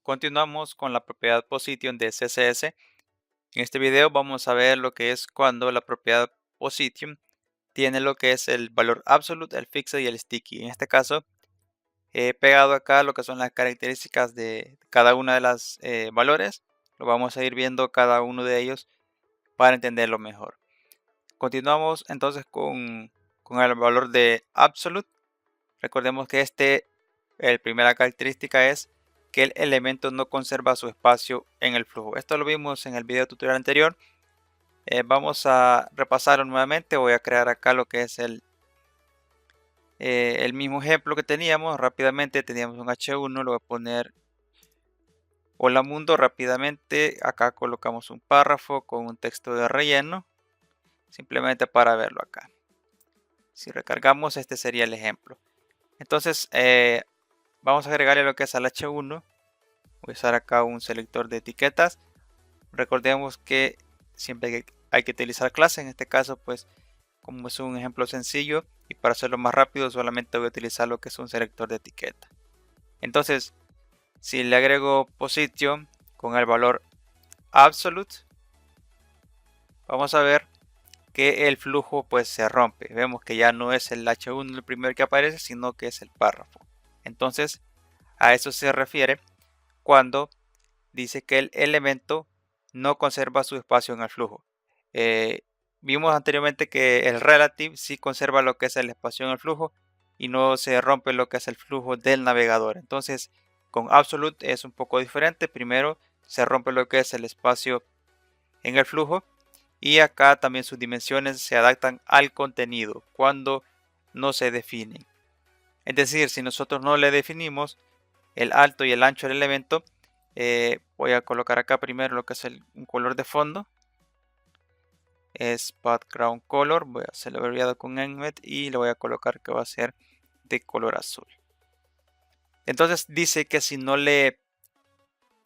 Continuamos con la propiedad position de CSS. En este video vamos a ver lo que es cuando la propiedad position tiene lo que es el valor absolute, el fixed y el sticky. En este caso he pegado acá lo que son las características de cada una de las valores. Lo vamos a ir viendo cada uno de ellos para entenderlo mejor. Continuamos entonces con el valor de absolute. Recordemos que la primera característica es que el elemento no conserva su espacio en el flujo. Esto lo vimos en el video tutorial anterior. Vamos a repasarlo nuevamente. Voy a crear acá lo que es el mismo ejemplo que teníamos. Rápidamente teníamos un H1, lo voy a poner hola mundo rápidamente. Acá colocamos un párrafo con un texto de relleno, simplemente para verlo acá. Si recargamos, este sería el ejemplo. Entonces vamos a agregarle lo que es al H1. Voy a usar acá un selector de etiquetas. Recordemos que siempre hay que utilizar clase. En este caso, pues como es un ejemplo sencillo y para hacerlo más rápido, solamente voy a utilizar lo que es un selector de etiqueta. Entonces, si le agrego position con el valor absolute, vamos a ver que el flujo pues se rompe. Vemos que ya no es el H1 el primero que aparece, sino que es el párrafo. Entonces, a eso se refiere cuando dice que el elemento no conserva su espacio en el flujo. Vimos anteriormente que el relative sí conserva lo que es el espacio en el flujo y no se rompe lo que es el flujo del navegador. Entonces con absolute es un poco diferente. Primero se rompe lo que es el espacio en el flujo y acá también sus dimensiones se adaptan al contenido cuando no se definen. Es decir, si nosotros no le definimos el alto y el ancho del elemento, voy a colocar acá primero lo que es un color de fondo, es background color, voy a hacerlo abreviado con Enmet y le voy a colocar que va a ser de color azul. Entonces dice que si no le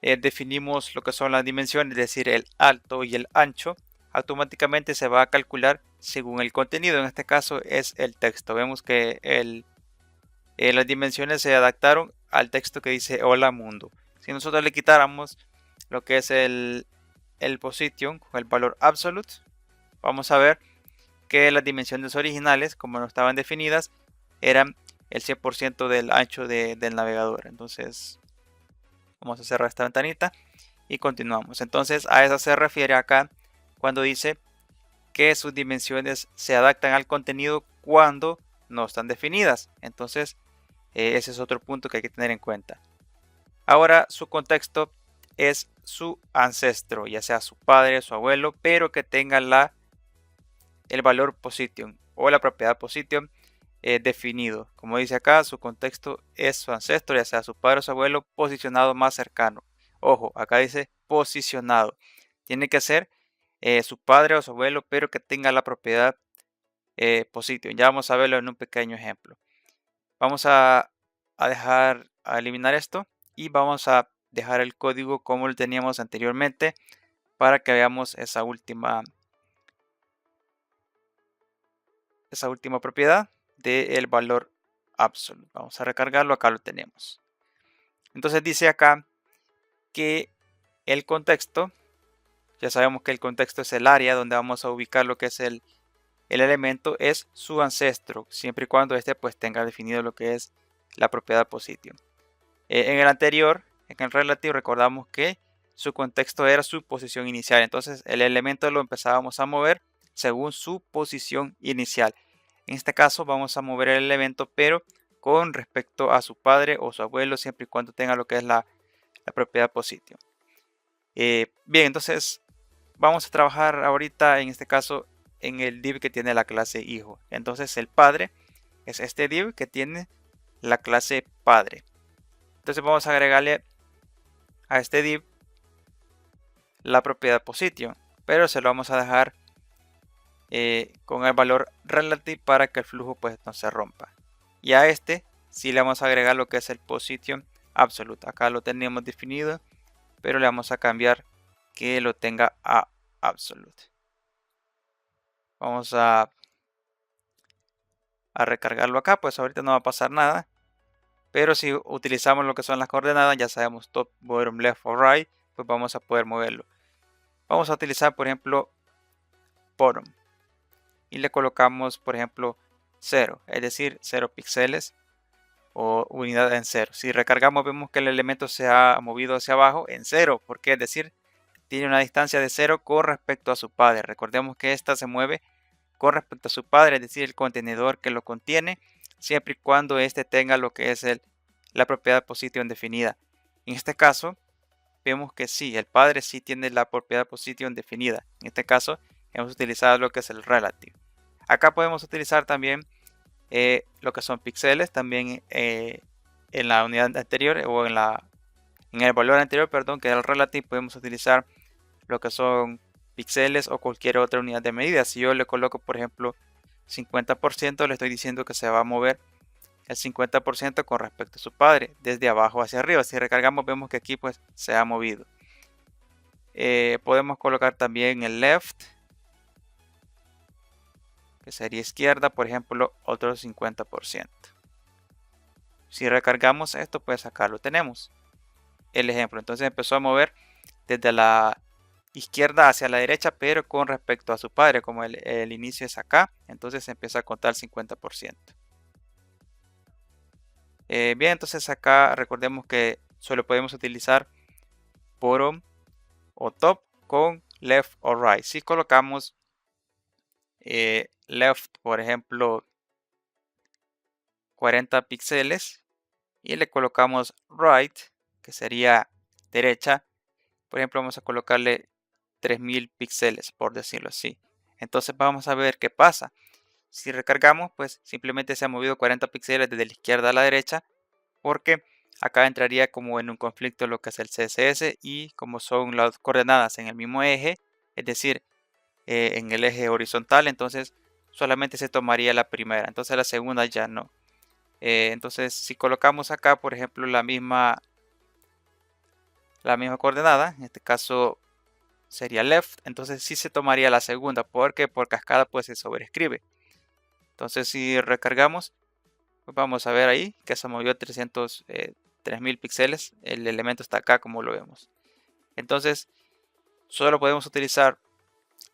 definimos lo que son las dimensiones, es decir, el alto y el ancho, automáticamente se va a calcular según el contenido. En este caso es el texto. Vemos que las dimensiones se adaptaron al texto que dice hola mundo. Si nosotros le quitáramos lo que es el position con el valor absolute, vamos a ver que las dimensiones originales, como no estaban definidas, eran el 100% del ancho del navegador. Entonces vamos a cerrar esta ventanita y continuamos. Entonces a eso se refiere acá cuando dice que sus dimensiones se adaptan al contenido cuando no están definidas. Entonces ese es otro punto que hay que tener en cuenta. Ahora su contexto es su ancestro, ya sea su padre, su abuelo, pero que tenga el valor position o la propiedad position definido. Como dice acá, su contexto es su ancestro, ya sea su padre o su abuelo, posicionado más cercano. Ojo, acá dice posicionado. Tiene que ser su padre o su abuelo, pero que tenga la propiedad position. Ya vamos a verlo en un pequeño ejemplo. Vamos a eliminar esto y vamos a dejar el código como lo teníamos anteriormente para que veamos esa última propiedad del valor absolute. Vamos a recargarlo, acá lo tenemos. Entonces dice acá que el contexto, ya sabemos que el contexto es el área donde vamos a ubicar lo que es el elemento, es su ancestro, siempre y cuando este pues tenga definido lo que es la propiedad position. En el anterior, en el relative, recordamos que su contexto era su posición inicial. Entonces el elemento lo empezábamos a mover según su posición inicial. En este caso vamos a mover el elemento, pero con respecto a su padre o su abuelo, siempre y cuando tenga lo que es la propiedad position. Bien, entonces vamos a trabajar ahorita en este caso en el div que tiene la clase hijo. Entonces el padre es este div que tiene la clase padre. Entonces vamos a agregarle a este div la propiedad position, pero se lo vamos a dejar con el valor relative para que el flujo pues no se rompa. Y a este sí le vamos a agregar lo que es el position absolute. Acá lo teníamos definido, pero le vamos a cambiar que lo tenga a absolute. Vamos a recargarlo acá, pues ahorita no va a pasar nada. Pero si utilizamos lo que son las coordenadas, ya sabemos top, bottom, left o right, pues vamos a poder moverlo. Vamos a utilizar, por ejemplo, bottom. Y le colocamos, por ejemplo, 0, es decir, 0 píxeles o unidad en 0. Si recargamos, vemos que el elemento se ha movido hacia abajo en 0, porque es decir, tiene una distancia de 0 con respecto a su padre. Recordemos que esta se mueve con respecto a su padre, es decir, el contenedor que lo contiene, siempre y cuando éste tenga lo que es la propiedad position definida. En este caso, vemos que sí, el padre sí tiene la propiedad position definida. En este caso, hemos utilizado lo que es el relative. Acá podemos utilizar también lo que son píxeles, también en la unidad anterior o en el valor anterior, perdón, que era el relative, podemos utilizar lo que son píxeles o cualquier otra unidad de medida. Si yo le coloco, por ejemplo, 50%, le estoy diciendo que se va a mover el 50% con respecto a su padre, desde abajo hacia arriba. Si recargamos, vemos que aquí pues se ha movido. Podemos colocar también el left, que sería izquierda, por ejemplo, otro 50%. Si recargamos esto, pues acá lo tenemos. El ejemplo, entonces empezó a mover desde la izquierda hacia la derecha, pero con respecto a su padre, como el inicio es acá, entonces se empieza a contar 50%. Bien, entonces acá recordemos que solo podemos utilizar bottom o top con left o right. Si colocamos left, por ejemplo, 40 píxeles y le colocamos right, que sería derecha, por ejemplo, vamos a colocarle 3000 píxeles, por decirlo así. Entonces vamos a ver qué pasa. Si recargamos, pues simplemente se ha movido 40 píxeles desde la izquierda a la derecha, porque acá entraría como en un conflicto lo que es el CSS, y como son las coordenadas en el mismo eje, es decir, en el eje horizontal, entonces solamente se tomaría la primera, entonces la segunda ya no. Entonces si colocamos acá, por ejemplo, la misma coordenada, en este caso sería left, entonces sí se tomaría la segunda, porque por cascada pues se sobrescribe. Entonces si recargamos, pues vamos a ver ahí que se movió 3000 píxeles, el elemento está acá como lo vemos. Entonces solo podemos utilizar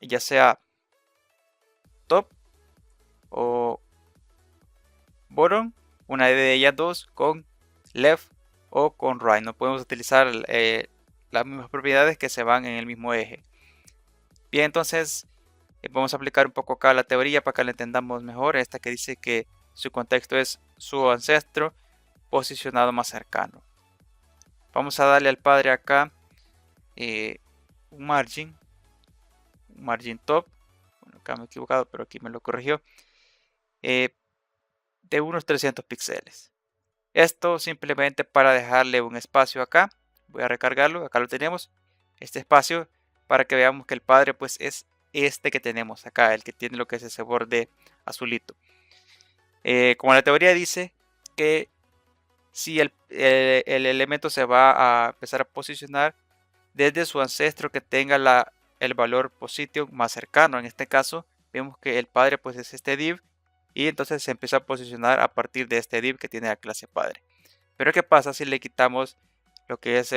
ya sea top o bottom, una de ellas dos, con left o con right. No podemos utilizar las mismas propiedades que se van en el mismo eje. Bien, entonces vamos a aplicar un poco acá la teoría para que la entendamos mejor. Esta que dice que su contexto es su ancestro posicionado más cercano. Vamos a darle al padre acá un margin top. Bueno, acá me he equivocado, pero aquí me lo corrigió. De unos 300 píxeles. Esto simplemente para dejarle un espacio acá. Voy a recargarlo, acá lo tenemos. Este espacio para que veamos que el padre pues es este que tenemos acá, el que tiene lo que es ese borde azulito. Como la teoría dice que si el elemento se va a empezar a posicionar desde su ancestro que tenga el valor position más cercano. En este caso vemos que el padre pues es este div, y entonces se empieza a posicionar a partir de este div que tiene la clase padre. Pero ¿qué pasa si le quitamos lo que es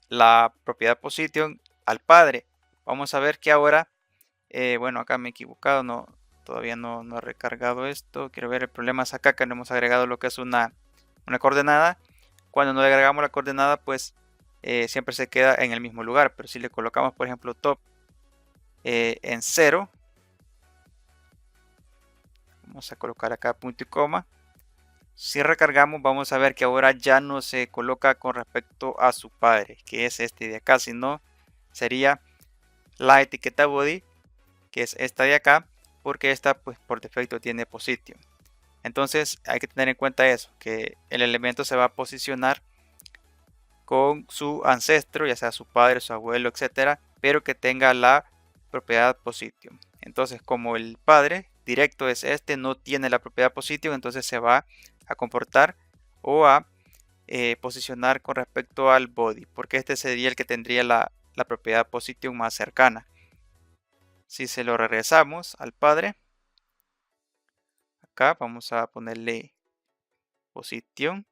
la propiedad position al padre? Vamos a ver que ahora, bueno, acá me he equivocado, todavía no he recargado esto. Quiero ver, el problema es acá que no hemos agregado lo que es una coordenada. Cuando no le agregamos la coordenada, pues siempre se queda en el mismo lugar. Pero si le colocamos, por ejemplo, top en 0, vamos a colocar acá punto y coma. Si recargamos, vamos a ver que ahora ya no se coloca con respecto a su padre, que es este de acá, sino sería la etiqueta body, que es esta de acá, porque esta pues por defecto tiene position. Entonces hay que tener en cuenta eso, que el elemento se va a posicionar con su ancestro, ya sea su padre, su abuelo, etcétera, pero que tenga la propiedad position. Entonces, como el padre directo es este, no tiene la propiedad position, entonces se va a comportar o a posicionar con respecto al body, porque este sería el que tendría la propiedad position más cercana. Si se lo regresamos al padre, acá vamos a ponerle position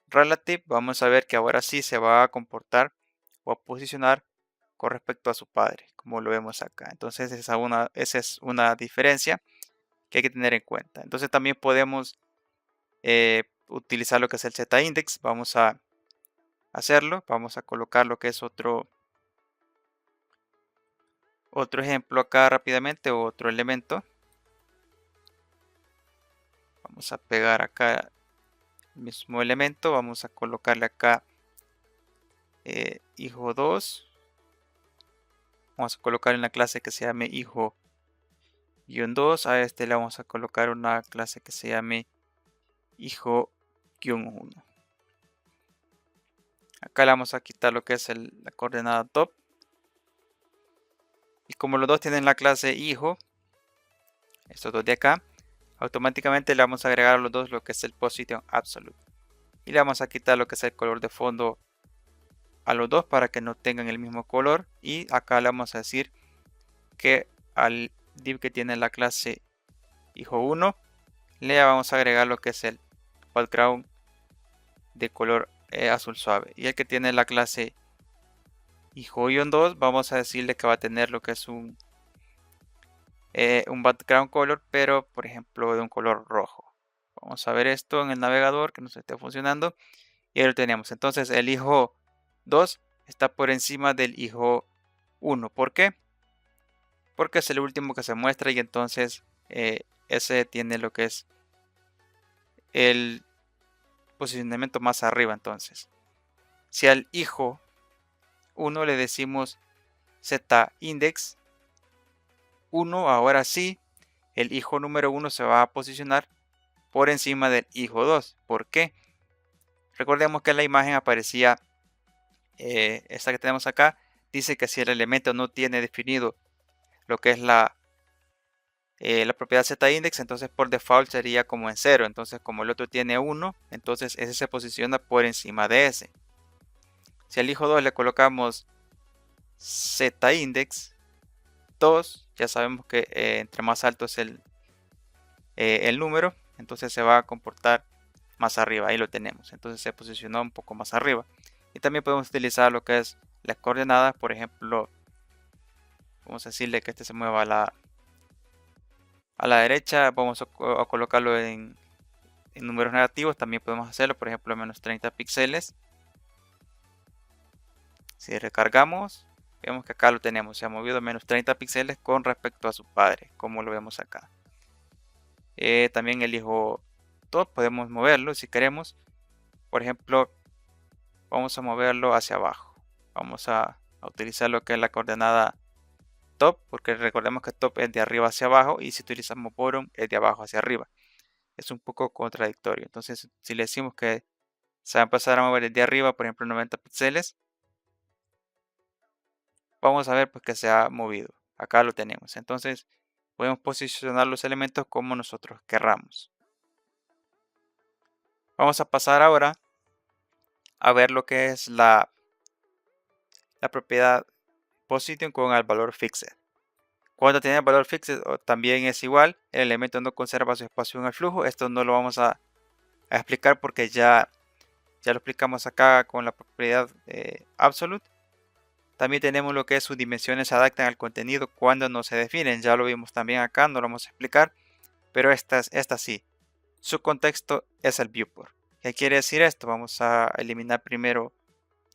relative, vamos a ver que ahora sí se va a comportar o a posicionar con respecto a su padre, como lo vemos acá. Entonces esa es una diferencia que hay que tener en cuenta. Entonces también podemos utilizar lo que es el z-index. Vamos a hacerlo. Vamos a colocar lo que es otro ejemplo acá rápidamente, otro elemento. Vamos a pegar acá el mismo elemento. Vamos a colocarle acá hijo 2. Vamos a colocar en la clase que se llame hijo-2. A este le vamos a colocar una clase que se llame hijo-1. Acá le vamos a quitar lo que es la coordenada top. Y como los dos tienen la clase hijo, estos dos de acá, automáticamente le vamos a agregar a los dos lo que es el position absolute. Y le vamos a quitar lo que es el color de fondo a los dos para que no tengan el mismo color. Y acá le vamos a decir que al div que tiene la clase hijo1 le vamos a agregar lo que es el background de color azul suave. Y el que tiene la clase hijo-2 vamos a decirle que va a tener lo que es un background color, pero por ejemplo de un color rojo. Vamos a ver esto en el navegador que nos esté funcionando y ahí lo tenemos. Entonces el hijo 2 está por encima del hijo 1. ¿Por qué? Porque es el último que se muestra y entonces ese tiene lo que es el posicionamiento más arriba. Entonces si al hijo 1 le decimos z-index 1, ahora sí el hijo número 1 se va a posicionar por encima del hijo 2. ¿Por qué? Recordemos que en la imagen aparecía esta que tenemos acá. Dice que si el elemento no tiene definido lo que es la propiedad z-index, entonces por default sería como en 0. Entonces como el otro tiene 1, entonces ese se posiciona por encima de ese. Si al hijo 2 le colocamos z-index 2, ya sabemos que entre más alto es el número, entonces se va a comportar más arriba. Ahí lo tenemos, entonces se posicionó un poco más arriba. Y también podemos utilizar lo que es las coordenadas. Por ejemplo, vamos a decirle que este se mueva a la derecha. Vamos a colocarlo en números negativos. También podemos hacerlo, por ejemplo, menos 30 píxeles. Si recargamos, vemos que acá lo tenemos, se ha movido menos 30 píxeles con respecto a su padre, como lo vemos acá. También el hijo top podemos moverlo si queremos. Por ejemplo, vamos a moverlo hacia abajo. Vamos a utilizar lo que es la coordenada top, porque recordemos que top es de arriba hacia abajo y si utilizamos bottom es de abajo hacia arriba. Es un poco contradictorio. Entonces, si le decimos que se va a empezar a mover desde arriba, por ejemplo 90 píxeles, vamos a ver pues que se ha movido. Acá lo tenemos. Entonces, podemos posicionar los elementos como nosotros querramos. Vamos a pasar ahora a ver lo que es la propiedad position con el valor fixed. Cuando tiene el valor fixed también es igual, el elemento no conserva su espacio en el flujo. Esto no lo vamos a explicar porque ya lo explicamos acá con la propiedad absolute. También tenemos lo que es sus dimensiones se adaptan al contenido cuando no se definen. Ya lo vimos también acá, no lo vamos a explicar, pero esta sí. Su contexto es el viewport. ¿Qué quiere decir esto? Vamos a eliminar primero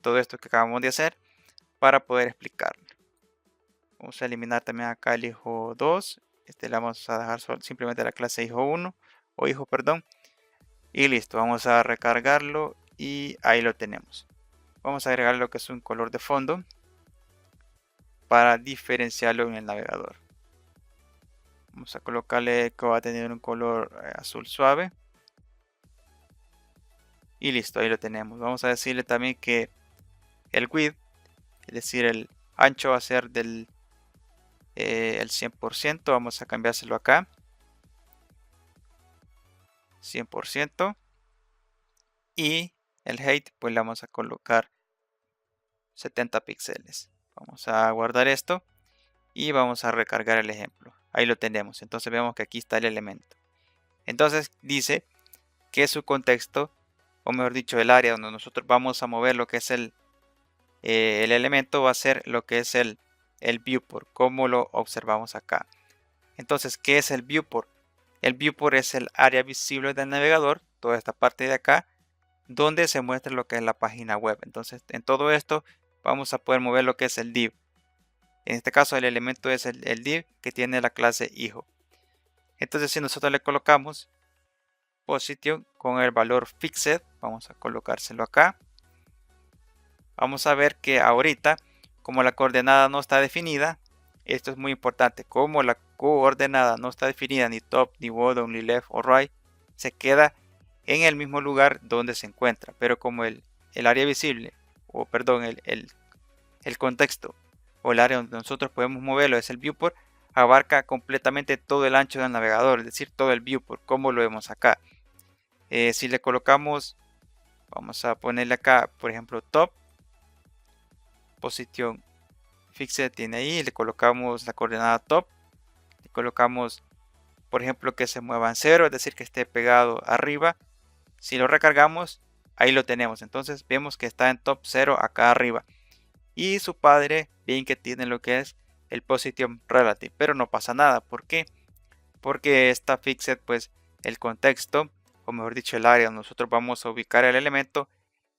todo esto que acabamos de hacer para poder explicarlo. Vamos a eliminar también acá el hijo 2. Le vamos a dejar simplemente la clase hijo 1 o hijo, perdón. Y listo, vamos a recargarlo y ahí lo tenemos. Vamos a agregar lo que es un color de fondo para diferenciarlo en el navegador. Vamos a colocarle que va a tener un color azul suave. Y listo, ahí lo tenemos. Vamos a decirle también que el width, es decir, el ancho va a ser del el 100%. Vamos a cambiárselo acá. 100%. Y el height, pues le vamos a colocar 70 píxeles. Vamos a guardar esto y vamos a recargar el ejemplo. Ahí lo tenemos. Entonces vemos que aquí está el elemento. Entonces dice que su contexto, o mejor dicho, el área donde nosotros vamos a mover lo que es el elemento, va a ser lo que es el viewport, como lo observamos acá. Entonces, ¿qué es el viewport? El viewport es el área visible del navegador, toda esta parte de acá, donde se muestra lo que es la página web. Entonces, en todo esto vamos a poder mover lo que es el div. En este caso, el elemento es el div que tiene la clase hijo. Entonces, si nosotros le colocamos position con el valor fixed, vamos a colocárselo acá. Vamos a ver que ahorita, como la coordenada no está definida, esto es muy importante, como la coordenada no está definida ni top, ni bottom, ni left o right, se queda en el mismo lugar donde se encuentra, pero como el área visible, o perdón, el contexto o el área donde nosotros podemos moverlo es el viewport, abarca completamente todo el ancho del navegador, es decir, todo el viewport, como lo vemos acá. Si le colocamos, vamos a ponerle acá, por ejemplo, top, posición fixed tiene ahí, le colocamos la coordenada top, le colocamos, por ejemplo, que se mueva en 0, es decir, que esté pegado arriba. Si lo recargamos, ahí lo tenemos. Entonces vemos que está en top 0 acá arriba. Y su padre, bien que tiene lo que es el position relative, pero no pasa nada. ¿Por qué? Porque está fixed, pues el contexto, o mejor dicho, el área donde nosotros vamos a ubicar el elemento,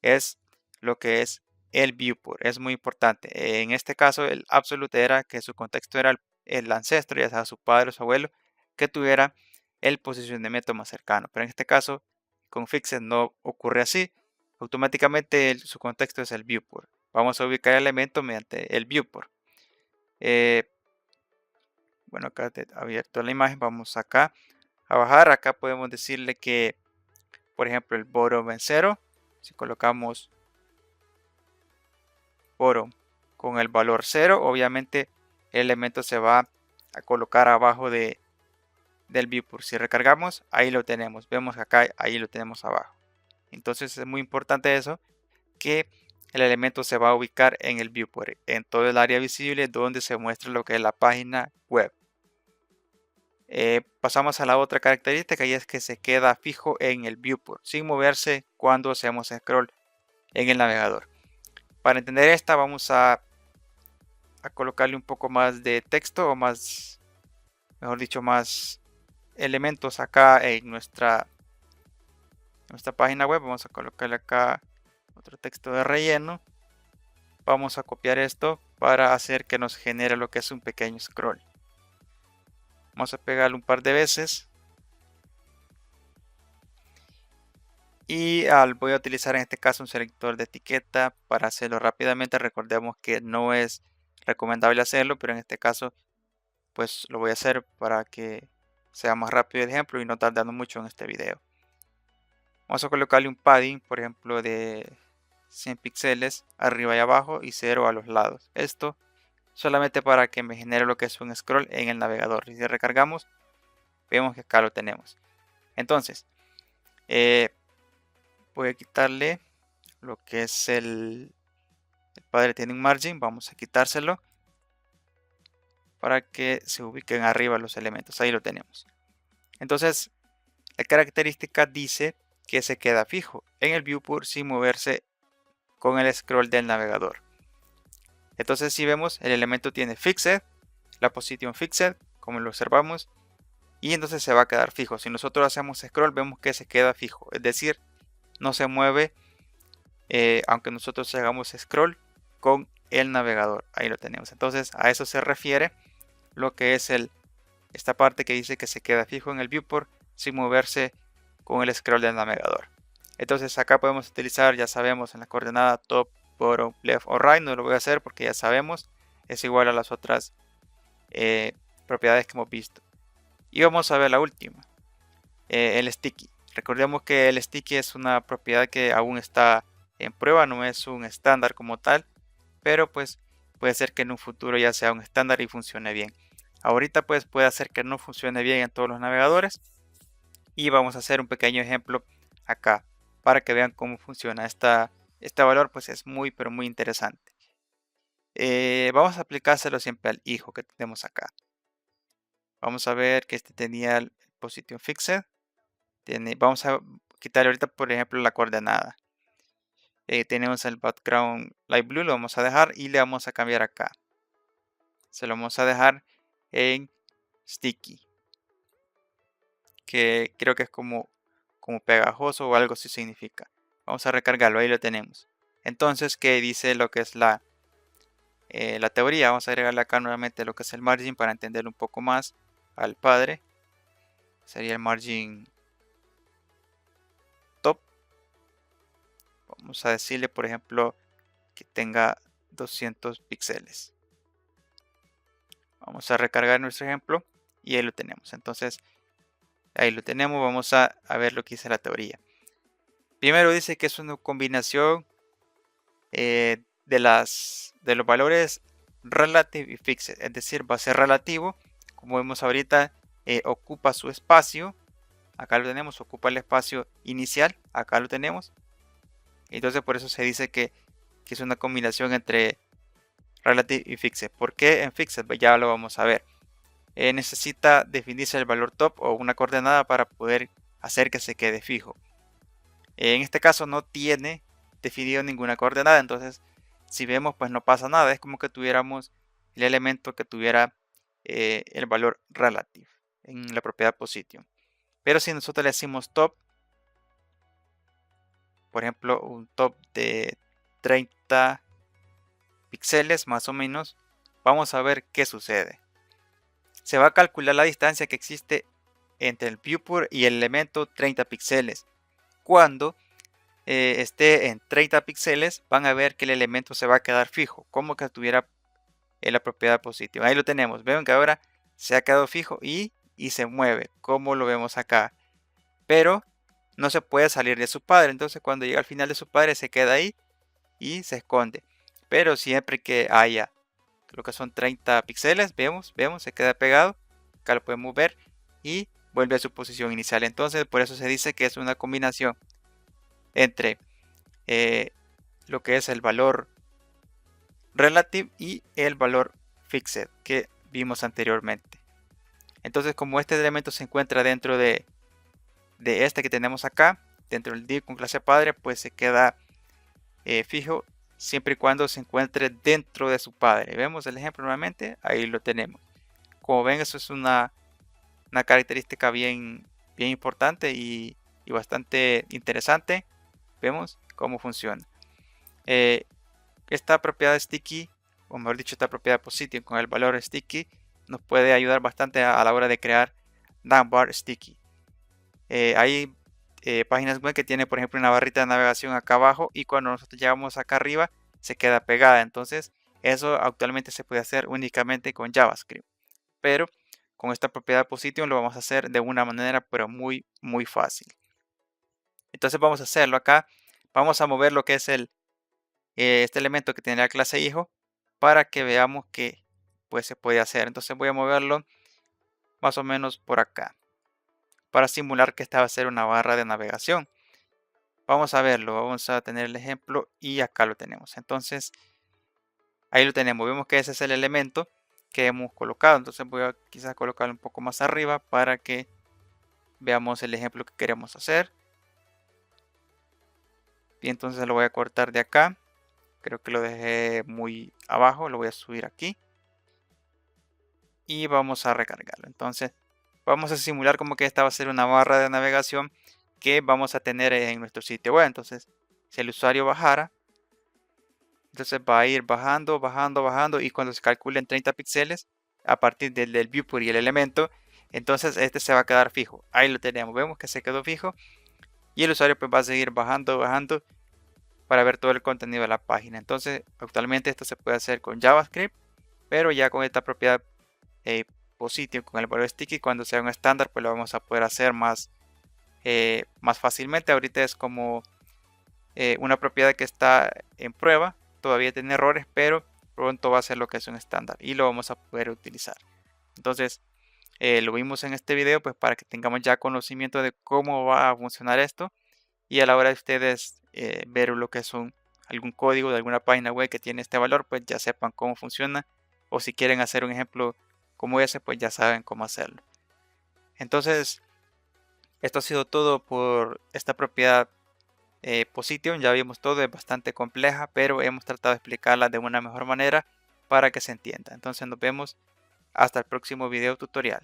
es lo que es el viewport. Es muy importante. En este caso, el absolute era que su contexto era el ancestro, ya sea su padre o su abuelo, que tuviera el posicionamiento más cercano. Pero en este caso, con fixed no ocurre así. Automáticamente su contexto es el viewport. Vamos a ubicar el elemento mediante el viewport. Bueno, acá abierto la imagen, vamos acá a bajar. Acá podemos decirle que, por ejemplo, el bottom en 0. Si colocamos bottom con el valor 0, obviamente el elemento se va a colocar abajo del viewport. Si recargamos, ahí lo tenemos. Vemos que acá, ahí lo tenemos abajo. Entonces es muy importante eso, que el elemento se va a ubicar en el viewport, en todo el área visible donde se muestra lo que es la página web. Pasamos a la otra característica y es que se queda fijo en el viewport sin moverse cuando hacemos scroll en el navegador. Para entender esta vamos a colocarle un poco más de texto o más, mejor dicho, más elementos acá en nuestra página web. Vamos a colocarle acá otro texto de relleno. Vamos a copiar esto para hacer que nos genere lo que es un pequeño scroll. Vamos a pegarlo un par de veces. Y voy a utilizar en este caso un selector de etiqueta para hacerlo rápidamente. Recordemos que no es recomendable hacerlo, pero en este caso pues lo voy a hacer para que sea más rápido el ejemplo y no tardando mucho en este video. Vamos a colocarle un padding, por ejemplo, de 100 píxeles arriba y abajo y 0 a los lados. Esto solamente para que me genere lo que es un scroll en el navegador. Y si recargamos, vemos que acá lo tenemos. Entonces, voy a quitarle lo que es el padre tiene un margin. Vamos a quitárselo para que se ubiquen arriba los elementos. Ahí lo tenemos. Entonces, la característica dice que se queda fijo en el viewport sin moverse con el scroll del navegador. Entonces, si vemos, el elemento tiene fixed, la position fixed, como lo observamos, y entonces se va a quedar fijo. Si nosotros hacemos scroll, vemos que se queda fijo, es decir, no se mueve aunque nosotros hagamos scroll con el navegador. Ahí lo tenemos. Entonces, a eso se refiere lo que es esta parte que dice que se queda fijo en el viewport sin moverse con el scroll del navegador. Entonces acá podemos utilizar, ya sabemos, en la coordenada top, bottom, left o right. No lo voy a hacer porque ya sabemos, es igual a las otras propiedades que hemos visto. Y vamos a ver la última, el sticky. Recordemos que el sticky es una propiedad que aún está en prueba, no es un estándar como tal, pero pues puede ser que en un futuro ya sea un estándar y funcione bien. Ahorita pues puede hacer que no funcione bien en todos los navegadores y vamos a hacer un pequeño ejemplo acá para que vean cómo funciona. Este valor pues es muy pero muy interesante. Vamos a aplicárselo siempre al hijo que tenemos acá. Vamos a ver que este tenía el position fixed. Vamos a quitar ahorita, por ejemplo, la coordenada. Tenemos el background light blue, lo vamos a dejar y le vamos a cambiar acá. Se lo vamos a dejar en sticky, que creo que es como pegajoso o algo así significa. Vamos a recargarlo, ahí lo tenemos. Entonces, ¿qué dice lo que es la teoría? Vamos a agregarle acá nuevamente lo que es el margin para entender un poco más al padre. Sería el margin top. Vamos a decirle, por ejemplo, que tenga 200 píxeles. Vamos a recargar nuestro ejemplo y ahí lo tenemos. Entonces, ahí lo tenemos. Vamos a ver lo que dice la teoría. Primero dice que es una combinación de los valores relative y fixed, es decir, va a ser relativo. Como vemos ahorita, ocupa su espacio. Acá lo tenemos, ocupa el espacio inicial. Acá lo tenemos. Entonces, por eso se dice que es una combinación entre relative y fixed. ¿Por qué en fixed? Pues ya lo vamos a ver. Necesita definirse el valor top o una coordenada para poder hacer que se quede fijo. En este caso no tiene definido ninguna coordenada, entonces si vemos pues no pasa nada, es como que tuviéramos el elemento que tuviera el valor relative en la propiedad position. Pero si nosotros le decimos top, por ejemplo un top de 30 píxeles más o menos, vamos a ver qué sucede. Se va a calcular la distancia que existe entre el viewport y el elemento 30 píxeles. Cuando esté en 30 píxeles, van a ver que el elemento se va a quedar fijo, como que estuviera en la propiedad positiva. Ahí lo tenemos. Ven que ahora se ha quedado fijo y se mueve, como lo vemos acá. Pero no se puede salir de su padre. Entonces, cuando llega al final de su padre, se queda ahí y se esconde. Pero siempre que haya lo que son 30 píxeles, vemos, se queda pegado. Acá lo podemos ver y vuelve a su posición inicial. Entonces, por eso se dice que es una combinación entre lo que es el valor relative y el valor fixed que vimos anteriormente. Entonces, como este elemento se encuentra dentro de este que tenemos acá, dentro del div con clase padre, pues se queda fijo siempre y cuando se encuentre dentro de su padre. Vemos el ejemplo nuevamente, ahí lo tenemos. Como ven, eso es una característica bien importante y bastante interesante. Vemos cómo funciona. Esta propiedad sticky, o mejor dicho, esta propiedad position con el valor sticky, nos puede ayudar bastante a la hora de crear navbar sticky. Hay páginas web que tienen, por ejemplo, una barrita de navegación acá abajo y cuando nosotros llegamos acá arriba se queda pegada. Entonces, eso actualmente se puede hacer únicamente con JavaScript. Pero con esta propiedad position lo vamos a hacer de una manera, pero muy fácil. Entonces, vamos a hacerlo acá. Vamos a mover lo que es este elemento que tiene la clase hijo para que veamos que pues se puede hacer. Entonces voy a moverlo más o menos por acá para simular que esta va a ser una barra de navegación. Vamos a verlo, vamos a tener el ejemplo y acá lo tenemos. Entonces ahí lo tenemos, vemos que ese es el elemento que hemos colocado. Entonces voy a quizás colocarlo un poco más arriba para que veamos el ejemplo que queremos hacer. Y entonces lo voy a cortar de acá. Creo que lo dejé muy abajo, lo voy a subir aquí. Y vamos a recargarlo. Entonces vamos a simular como que esta va a ser una barra de navegación que vamos a tener en nuestro sitio web. Entonces si el usuario bajara, entonces va a ir bajando y cuando se calculen 30 píxeles a partir del viewport y el elemento, entonces este se va a quedar fijo. Ahí lo tenemos, vemos que se quedó fijo y el usuario pues va a seguir bajando para ver todo el contenido de la página. Entonces actualmente esto se puede hacer con JavaScript, pero ya con esta propiedad position con el valor sticky, cuando sea un estándar pues lo vamos a poder hacer más fácilmente. Ahorita es como una propiedad que está en prueba, todavía tiene errores, pero pronto va a ser lo que es un estándar y lo vamos a poder utilizar. Entonces lo vimos en este video pues para que tengamos ya conocimiento de cómo va a funcionar esto y a la hora de ustedes ver lo que son algún código de alguna página web que tiene este valor, pues ya sepan cómo funciona, o si quieren hacer un ejemplo como ese, pues ya saben cómo hacerlo. Entonces Esto ha sido todo por esta propiedad Position. Ya vimos todo, es bastante compleja, pero hemos tratado de explicarla de una mejor manera para que se entienda. Entonces nos vemos hasta el próximo video tutorial.